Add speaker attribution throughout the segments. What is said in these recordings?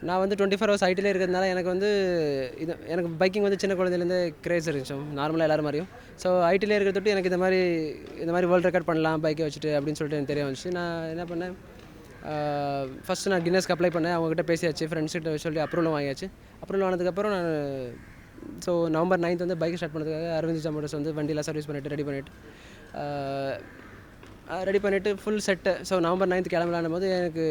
Speaker 1: நான் வந்து 24 ஹவர்ஸ் ஐடியிலே இருக்கிறதுனால எனக்கு வந்து எனக்கு பைக்கிங் வந்து சின்ன குழந்தையிலேருந்து கிரேஸ் இருந்துச்சு நார்மலாக எல்லாரும் மாதிரியும். ஸோ ஐடியிலே இருக்கிறது எனக்கு இந்த மாதிரி வேர்ல்டு ரெக்கார்ட் பண்ணலாம் பைக்கை வச்சுட்டு அப்படின்னு சொல்லிட்டு எனக்கு தெரிய வந்துச்சு. நான் என்ன பண்ணேன், ஃபஸ்ட்டு நான் கின்னஸ்க்கு அப்ளை பண்ணேன். அவங்ககிட்ட பேசியாச்சு, ஃப்ரெண்ட்ஸ்கிட்ட சொல்லி அப்ரூவலும் வாங்கியாச்சு. அப்ரூவல் ஆனதுக்கப்புறம் நான் நவம்பர் 9 வந்து பைக் ஸ்டார்ட் பண்ணுறதுக்காக அரவிந்த் மோட்டர்ஸ் வந்து வண்டியெலாம் சர்வீஸ் பண்ணிவிட்டு ரெடி பண்ணிவிட்டு ஃபுல் செட்டு. ஸோ நவம்பர் 9 கிளம்பலான போது எனக்கு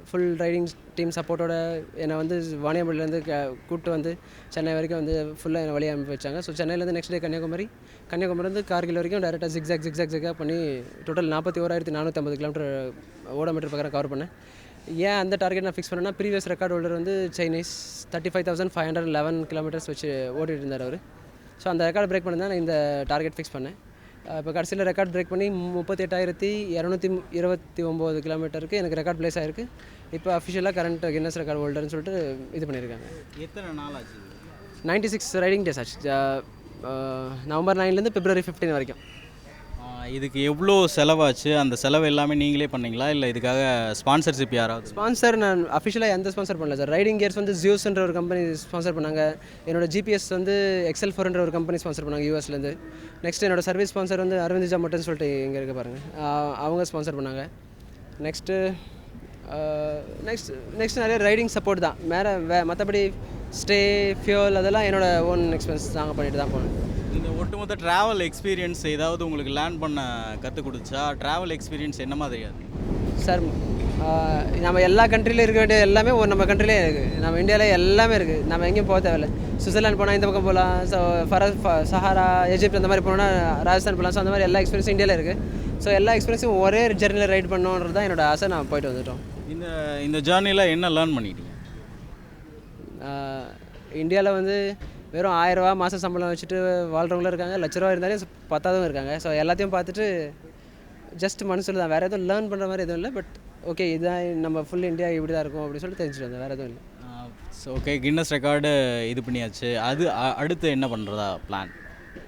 Speaker 1: ஃபுல் ரைடிங் டீம் சப்போர்ட்டோட என்னை வந்து வாணியம்பாடியிலேருந்து கூப்பிட்டு வந்து சென்னை வரைக்கும் வந்து ஃபுல்லாக என்னை வழியாக அனுப்பி வச்சாங்க. ஸோ சென்னையிலேருந்து நெக்ஸ்ட் டே கன்னியாகுமரிலேருந்து கார்கில் வரைக்கும் டேரெக்டாக ஜிக்ஸாக் பண்ணி டோட்டல் 41,450 கிலோமீட்டர் ஓடோமீட்டர் பக்கம் கவர் பண்ணேன். ஏன் அந்த டார்கெட் நான் ஃபிக்ஸ் பண்ணேன்னா, ப்ரீவியஸ் ரெக்கார்ட் ஹோல்டர் வந்து சைனீஸ் 35,511 கிலோமீட்டர்ஸ் வச்சு ஓட்டிகிட்டு இருந்தார் அவர். ஸோ அந்த ரெக்கார்ட் பிரேக் பண்ணி தான் நான் இந்த டார்கெட் ஃபிக்ஸ் பண்ணேன். இப்போ கடைசியில் ரெக்கார்ட் பிரேக் பண்ணி 38,229 கிலோமீட்டருக்கு எனக்கு ரெக்கார்ட் பிளேஸ் ஆகிருக்கு. இப்போ அஃபிஷியலாக கரண்ட் கின்னஸ் ரெக்கார்ட் ஹோல்டர்னு சொல்லிட்டு இது பண்ணியிருக்காங்க.
Speaker 2: எத்தனை நாள் ஆச்சு?
Speaker 1: 96 ரைடிங் டேஸ் ஆச்சு. நவம்பர் 9லேருந்து பிப்ரவரி 15 வரைக்கும்.
Speaker 2: இதுக்கு எவ்வளோ செலவாச்சு? அந்த செலவு எல்லாமே நீங்களே பண்ணீங்களா, இல்லை இதுக்காக ஸ்பான்சர்ஷிப் யாராவது?
Speaker 1: ஸ்பான்சர் நான் அஃபிஷியலாக எந்த ஸ்பான்சர் பண்ணல சார். ரைடிங் கியர்ஸ் வந்து ஜியோஸ்ன்ற ஒரு கம்பெனி ஸ்பான்சர் பண்ணாங்க. என்னோட ஜிபிஎஸ் வந்து XL4ன்ற ஒரு கம்பெனி ஸ்பான்சர் பண்ணாங்க யூஎஸ்லேருந்து. நெக்ஸ்ட் என்னோட சர்வீஸ் ஸ்பான்சர் வந்து அரவிந்த் மோட்டர்ஸ்னு சொல்லிட்டு இங்கே இருக்க பாருங்கள், அவங்க ஸ்பான்சர் பண்ணாங்க. நெக்ஸ்ட் நிறைய ரைடிங் சப்போர்ட் தான். மற்றபடி ஸ்டே, ஃபியூல் அதெல்லாம் என்னோட ஓன் எக்ஸ்பென்ஸ் நாங்கள் பண்ணிட்டு தான் போனோம்.
Speaker 2: இந்த ஒட்டுமொத்த ட்ராவல் எக்ஸ்பீரியன்ஸ் ஏதாவது உங்களுக்கு லேர்ன் பண்ண கற்றுக் கொடுத்தா? ட்ராவல் எக்ஸ்பீரியன்ஸ் என்ன மாதிரியா
Speaker 1: சார்? நம்ம எல்லா கண்ட்ரிலையும் இருக்க வேண்டிய எல்லாமே நம்ம கண்ட்ரிலே இருக்குது. நம்ம இந்தியாவிலே எல்லாமே இருக்குது. நம்ம எங்கேயும் போக தேவையில்லை. சுவிட்சர்லாந்து போனால் இந்த பக்கம் போகலாம். ஸோ சஹாரா, எஜிப்ட் அந்த மாதிரி போனோன்னா ராஜஸ்தான் போகலாம். ஸோ அந்த மாதிரி எல்லா எக்ஸ்பீரியன்ஸும் இந்தியாவில் இருக்குது. ஸோ எல்லா எக்ஸ்பீரியன்ஸும் ஒரே ஜெர்னியில் ரைட் பண்ணணுன்றது தான் என்னோட ஆசை. நான் போயிட்டு வந்துட்டோம்.
Speaker 2: இந்த ஜேர்னியில் என்ன லேர்ன் பண்ணிட்டீங்க?
Speaker 1: இந்தியாவில் வந்து வெறும் 1000 ரூபா மாதம் சம்பளம் வச்சுட்டு வாழ்கிறவங்களும் இருக்காங்க, லட்ச ரூபா இருந்தாலும் பத்தாதவங்க இருக்காங்க. ஸோ எல்லாத்தையும் பார்த்துட்டு ஜஸ்ட் மனசில் தான், வேறு எதுவும் லேர்ன் பண்ணுற மாதிரி எதுவும் இல்லை. பட் ஓகே, இதுதான் நம்ம ஃபுல் இந்தியா இப்படி தான் இருக்கும் அப்படின்னு சொல்லிட்டு தெரிஞ்சுட்டு வந்தேன். வேறு எதுவும் இல்லை.
Speaker 2: ஸோ ஓகே, கின்னஸ் ரெக்கார்டு இது பண்ணியாச்சு. அடுத்து என்ன பண்ணுறதா பிளான்?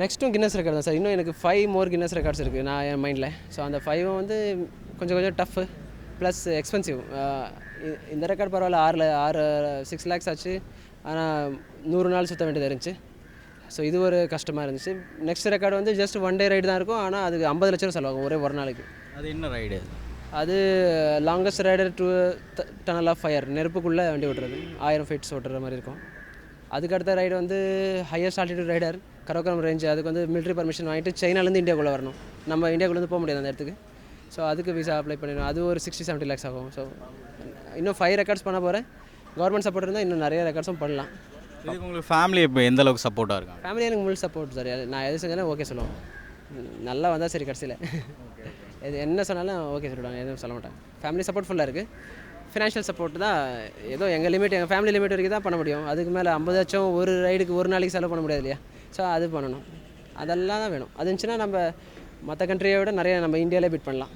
Speaker 1: நெக்ஸ்ட்டும் கின்னஸ் ரெக்கார்ட் தான் சார். இன்னும் எனக்கு 5 மோர் கின்னஸ் ரெக்கார்ட்ஸ் இருக்குது நான் என் மைண்டில். ஸோ அந்த 5 வந்து கொஞ்சம் டஃப்பு ப்ளஸ் எக்ஸ்பென்சிவ். இந்த ரெக்கார்ட் பரவாயில்ல, 6 lakhs ஆச்சு. ஆனால் 100 நாள் சுற்ற வேண்டியதாக இருந்துச்சு. ஸோ இது ஒரு கஷ்டமாக இருந்துச்சு. நெக்ஸ்ட் ரெக்கார்டு வந்து ஜஸ்ட் 1 day ரைடு தான் இருக்கும். ஆனால் அதுக்கு 50 லட்சம் செலவாகும் ஒரே ஒரு நாளைக்கு.
Speaker 2: அது என்ன ரைடு?
Speaker 1: அது longest rider to tunnel of fire, நெருப்புக்குள்ளே வண்டி ஓட்டுறது, 1000 ஃபீட்ஸ் ஓட்டுற மாதிரி இருக்கும். அதுக்கு அடுத்த ரைடு வந்து highest altitude rider Karakoram range. அதுக்கு வந்து மிலிட்ரி பர்மிஷன் வாங்கிட்டு சைனாலேருந்து இந்தியாவுக்குள்ளே வரணும். நம்ம இந்தியாவுக்குள்ளேருந்து போக முடியாது அந்த இடத்துக்கு. ஸோ அதுக்கு விசா அப்ளை பண்ணிடணும். அது ஒரு 60-70 lakhs ஆகும். ஸோ இன்னும் 5 ரெக்கார்ட்ஸ் பண்ண போகிறேன். கவர்மெண்ட் சப்போர்ட் இருந்தால் இன்னும் நிறைய ரெக்கார்ட்ஸும் பண்ணலாம்.
Speaker 2: இதுக்கு உங்களுக்கு ஃபேமிலி இப்போ எந்த அளவுக்கு சப்போர்ட்டாக இருக்காங்க?
Speaker 1: ஃபேமிலி எனக்கு முழு சப்போர்ட் சார். நான் எது செஞ்சாலும் ஓகே சொல்லுவோம். நல்லா வந்தால் சரி, கடைசியில் எது என்ன சொன்னாலும் ஓகே சொல்லிவிடுவாங்க, எதுவும் சொல்ல மாட்டாங்க. ஃபேமிலி சப்போர்ட் ஃபுல்லாக இருக்குது. ஃபினான்ஷியல் சப்போர்ட் தான் ஏதோ எங்கள் ஃபேமிலி லிமிட் வரைக்கும் தான் பண்ண முடியும். அதுக்கு மேலே 50 லட்சம் ஒரு ரைடுக்கு ஒரு நாளைக்கு செலவு பண்ண முடியாது இல்லையா? ஸோ அது பண்ணணும். அதெல்லாம் தான் வேணும். அது இருந்துச்சுன்னா நம்ம மற்ற கண்ட்ரியை விட நிறைய நம்ம இந்தியாவிலே பீட் பண்ணலாம்.